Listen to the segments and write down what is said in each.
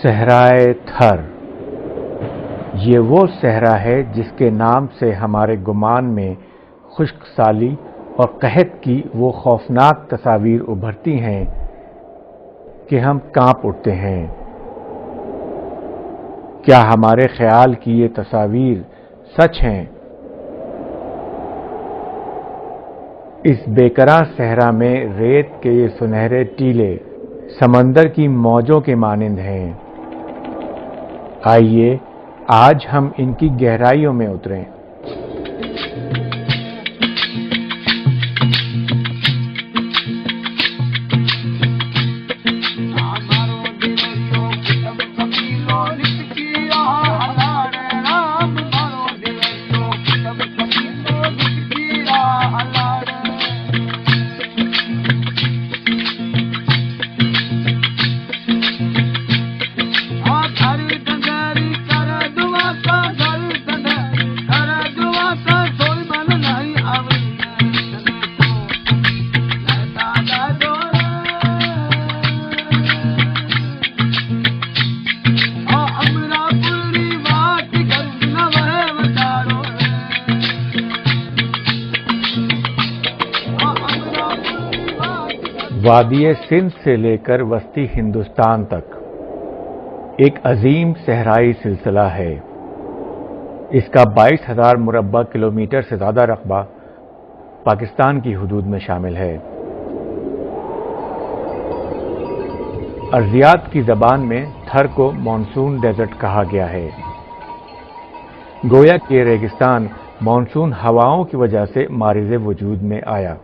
صحرائے تھر، یہ وہ صحرا ہے جس کے نام سے ہمارے گمان میں خشک سالی اور قحط کی وہ خوفناک تصاویر ابھرتی ہیں کہ ہم کانپ اٹھتے ہیں۔ کیا ہمارے خیال کی یہ تصاویر سچ ہیں؟ اس بےکراں صحرا میں ریت کے یہ سنہرے ٹیلے سمندر کی موجوں کے مانند ہیں۔ آئیے آج ہم ان کی گہرائیوں میں اتریں۔ وادی سندھ سے لے کر وسطی ہندوستان تک ایک عظیم صحرائی سلسلہ ہے۔ اس کا 22,000 مربع کلومیٹر سے زیادہ رقبہ پاکستان کی حدود میں شامل ہے۔ ارضیات کی زبان میں تھر کو مانسون ڈیزرٹ کہا گیا ہے، گویا کہ ریگستان مانسون ہواؤں کی وجہ سے مارز وجود میں آیا۔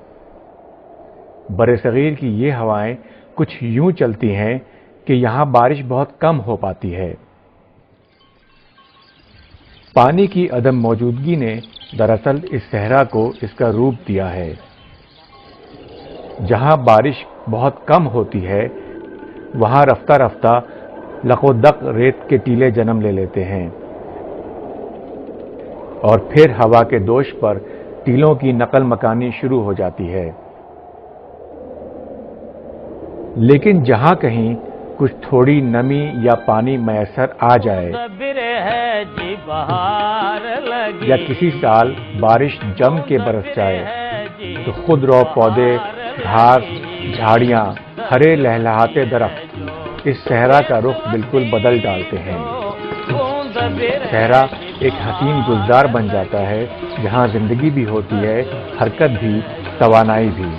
برصغیر کی یہ ہوائیں کچھ یوں چلتی ہیں کہ یہاں بارش بہت کم ہو پاتی ہے۔ پانی کی عدم موجودگی نے دراصل اس صحرا کو اس کا روپ دیا ہے۔ جہاں بارش بہت کم ہوتی ہے وہاں رفتہ رفتہ لق و دق ریت کے ٹیلے جنم لے لیتے ہیں، اور پھر ہوا کے دوش پر ٹیلوں کی نقل مکانی شروع ہو جاتی ہے۔ لیکن جہاں کہیں کچھ تھوڑی نمی یا پانی میسر آ جائے یا کسی سال بارش جم کے برس جائے تو خود رو پودے، گھاس، جھاڑیاں، ہرے لہلہاتے درخت اس صحرا کا رخ بالکل بدل ڈالتے ہیں۔ صحرا ایک حسین گلزار بن جاتا ہے جہاں زندگی بھی ہوتی ہے، حرکت بھی، توانائی بھی۔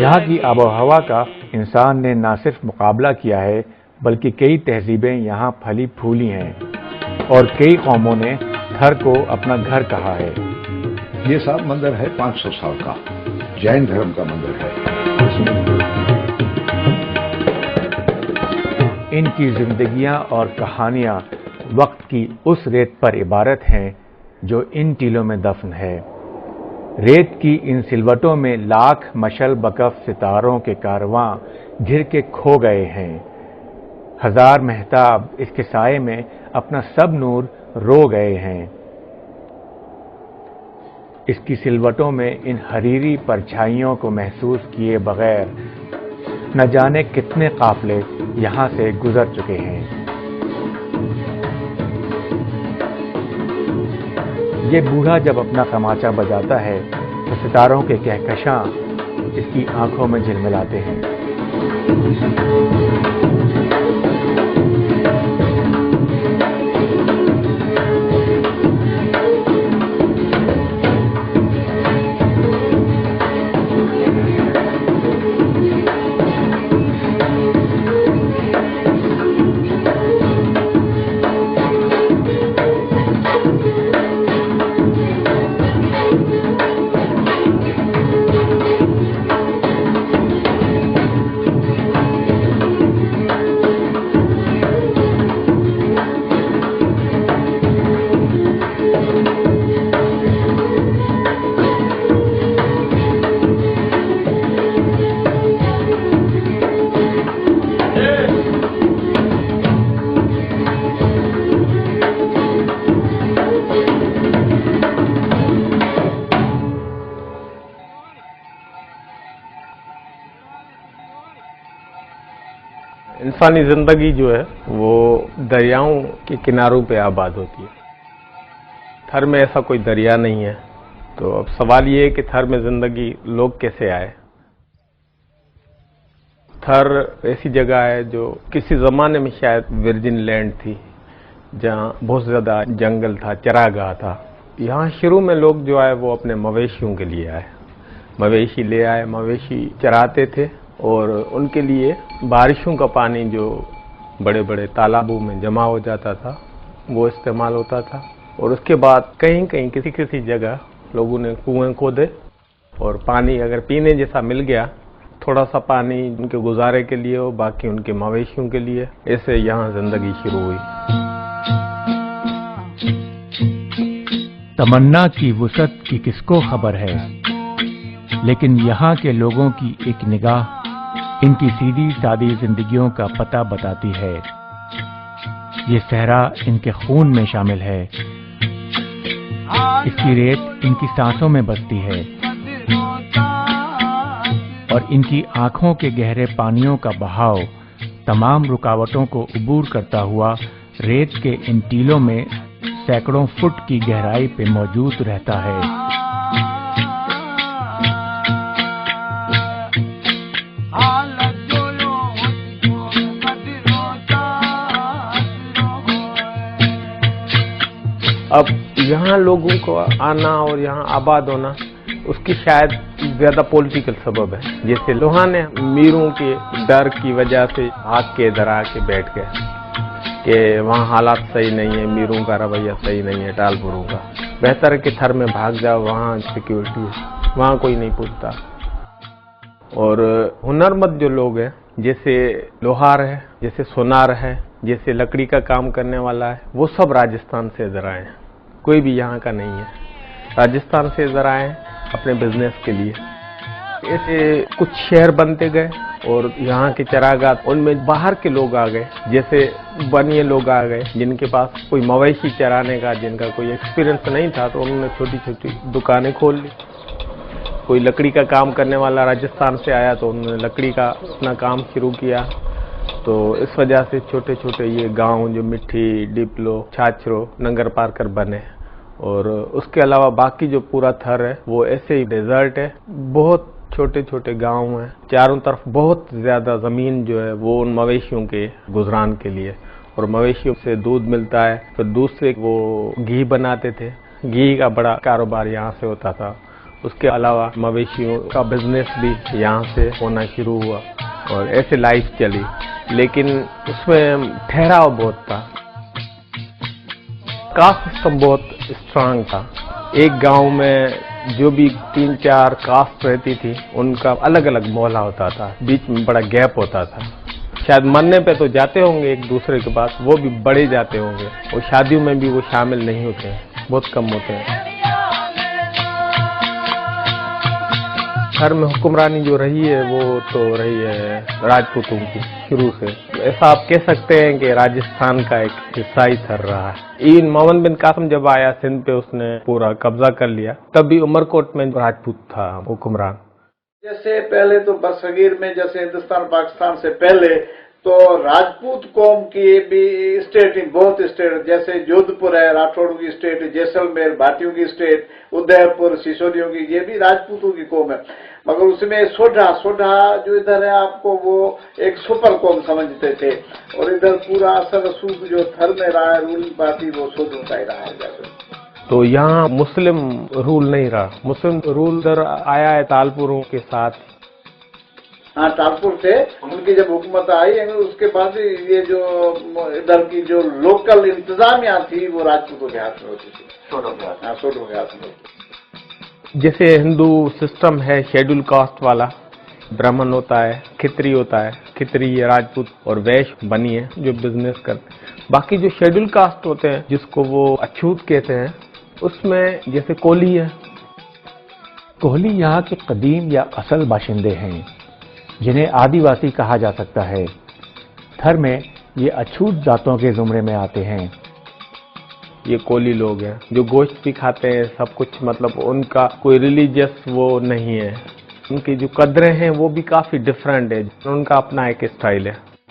یہاں کی آب و ہوا کا انسان نے نہ صرف مقابلہ کیا ہے بلکہ کئی تہذیبیں یہاں پھلی پھولی ہیں اور کئی قوموں نے تھر کو اپنا گھر کہا ہے۔ یہ صاحب مندر ہے 500 سال کا، جین دھرم کا مندر ہے۔ ان کی زندگیاں اور کہانیاں وقت کی اس ریت پر عبارت ہیں جو ان ٹیلوں میں دفن ہے۔ ریت کی ان سلوٹوں میں لاکھ مشل بکف ستاروں کے کارواں گھر کے کھو گئے ہیں۔ ہزار مہتاب اس کے سائے میں اپنا سب نور رو گئے ہیں۔ اس کی سلوٹوں میں ان حریری پرچھائیوں کو محسوس کیے بغیر نہ جانے کتنے قافلے یہاں سے گزر چکے ہیں۔ یہ بوڑھا جب اپنا تماچا بجاتا ہے تو ستاروں کے کہکشاں اس کی آنکھوں میں جھلملاتے ہیں۔ انسانی زندگی جو ہے وہ دریاؤں کے کناروں پہ آباد ہوتی ہے. تھر میں ایسا کوئی دریا نہیں ہے، تو اب سوال یہ ہے کہ تھر میں زندگی لوگ کیسے آئے. تھر ایسی جگہ ہے جو کسی زمانے میں شاید ورجن لینڈ تھی، جہاں بہت زیادہ جنگل تھا، چراگاہ تھا. یہاں شروع میں لوگ جو آئے وہ اپنے مویشیوں کے لیے آئے، مویشی لے آئے، مویشی چراتے تھے، اور ان کے لیے بارشوں کا پانی جو بڑے بڑے تالابوں میں جمع ہو جاتا تھا وہ استعمال ہوتا تھا. اور اس کے بعد کہیں کہیں کسی جگہ لوگوں نے کنویں کھودے، اور پانی اگر پینے جیسا مل گیا، تھوڑا سا پانی ان کے گزارے کے لیے ہو، باقی ان کے مویشیوں کے لیے. ایسے یہاں زندگی شروع ہوئی. تمنا کی وسعت کی کس کو خبر ہے، لیکن یہاں کے لوگوں کی ایک نگاہ ان کی سیدھی سادی زندگیوں کا پتہ بتاتی ہے. یہ صحرا ان کے خون میں شامل ہے، اس کی ریت ان کی سانسوں میں بستی ہے، اور ان کی آنکھوں کے گہرے پانیوں کا بہاؤ تمام رکاوٹوں کو عبور کرتا ہوا ریت کے ان ٹیلوں میں سینکڑوں فٹ کی گہرائی پہ موجود رہتا ہے. اب یہاں لوگوں کو آنا اور یہاں آباد ہونا، اس کی شاید زیادہ پولیٹیکل سبب ہے. جیسے لوہاں نے میروں کے ڈر کی وجہ سے ہاتھ کے ادھر آ کے بیٹھ گئے کہ وہاں حالات صحیح نہیں ہے، میروں کا رویہ صحیح نہیں ہے، ٹال پوروں کا. بہتر ہے کہ تھر میں بھاگ جاؤ، وہاں سیکیورٹی ہے، وہاں کوئی نہیں پوچھتا. اور ہنرمند جو لوگ ہیں، جیسے لوہار ہے، جیسے سونار ہے، جیسے لکڑی کا کام کرنے والا ہے، وہ سب راجستھان سے ادھر آئے ہیں. کوئی بھی یہاں کا نہیں ہے، راجستھان سے ادھر آئے ہیں اپنے بزنس کے لیے. ایسے کچھ شہر بنتے گئے، اور یہاں کے چراگاہ ان میں باہر کے لوگ آ گئے، جیسے بنیے لوگ آ گئے جن کے پاس کوئی مویشی چرانے کا جن کا کوئی ایکسپیرینس نہیں تھا، تو انہوں نے چھوٹی چھوٹی دکانیں کھول لی. کوئی لکڑی کا کام کرنے والا راجستھان سے آیا تو انہوں نے لکڑی کا اپنا کام شروع کیا. تو اس وجہ سے چھوٹے چھوٹے یہ گاؤں جو مٹھی، ڈپلو، چھاچرو، ننگر پارکر بنے. اور اس کے علاوہ باقی جو پورا تھر ہے وہ ایسے ہی ڈیزرٹ ہے، بہت چھوٹے چھوٹے گاؤں ہیں، چاروں طرف بہت زیادہ زمین جو ہے وہ ان مویشیوں کے گزران کے لیے. اور مویشیوں سے دودھ ملتا ہے، پھر دودھ سے وہ گھی بناتے تھے. گھی کا بڑا کاروبار یہاں سے ہوتا تھا. اس کے علاوہ مویشیوں کا بزنس بھی یہاں سے ہونا شروع ہوا، اور ایسے لائف چلی. لیکن اس میں ٹھہراؤ بہت تھا، کاسٹ سسٹم بہت اسٹرانگ تھا. ایک گاؤں میں جو بھی 3-4 کاسٹ رہتی تھی ان کا الگ الگ محلہ ہوتا تھا، بیچ میں بڑا گیپ ہوتا تھا. شاید مرنے پہ تو جاتے ہوں گے ایک دوسرے کے پاس، وہ بھی بڑے جاتے ہوں گے، اور شادیوں میں بھی وہ شامل نہیں ہوتے ہیں، بہت کم ہوتے ہیں. گھر میں حکمرانی جو رہی ہے وہ تو رہی ہے راجپوتوں کی شروع سے. ایسا آپ کہہ سکتے ہیں کہ راجستھان کا ایک حصہ ہی تھر رہا ہے. این محمد بن قاسم جب آیا سندھ پہ، اس نے پورا قبضہ کر لیا. تب بھی عمرکوٹ میں راجپوت تھا حکمران. جیسے پہلے تو برصغیر میں، جیسے ہندوستان پاکستان سے پہلے تو راجپوت قوم کی بھی اسٹیٹ بہت اسٹیٹ، جیسے جودھ پور ہے راٹھوڑوں کی اسٹیٹ، جیسلمیر بھاٹیوں کی اسٹیٹ، ادے پور سسودیوں کی، یہ بھی راجپوتوں کی قوم ہے. مگر اس میں سوڈھا جو ادھر ہے آپ کو وہ ایک سپر قوم سمجھتے تھے. اور ادھر پورا اثر رسوخ جو تھر میں رہا ہے رولنگ پارٹی، وہ سودھوں کا ہی رہا ہے. جیسے تو یہاں مسلم رول نہیں رہا، مسلم رول ادھر آیا ہے تالپوروں کے ساتھ. ہاں، تالپور تھے، ان کی جب حکومت آئی اس کے بعد یہ جو ادھر کی جو لوکل انتظامیہ تھی وہ راجپوتوں کے ہاتھ میں ہوتی تھی. سوڈوں کے ہاتھ میں. جیسے ہندو سسٹم ہے شیڈول کاسٹ والا، برہمن ہوتا ہے، کھتری ہوتا ہے، کھتری یہ راجپوت، اور ویش بنی ہے جو بزنس کرتے ہیں. باقی جو شیڈول کاسٹ ہوتے ہیں جس کو وہ اچھوت کہتے ہیں، اس میں جیسے کولی ہے. کوہلی یہاں کے قدیم یا اصل باشندے ہیں جنہیں آدی واسی کہا جا سکتا ہے. تھر میں یہ اچھوت ذاتوں کے زمرے میں آتے ہیں. یہ کولی لوگ ہیں جو گوشت بھی کھاتے ہیں، سب کچھ، مطلب ان کا کوئی ریلیجیس وہ نہیں ہے. ان کی جو قدریں ہیں وہ بھی کافی ڈفرینٹ ہے، ان کا اپنا ایک اسٹائل ہے.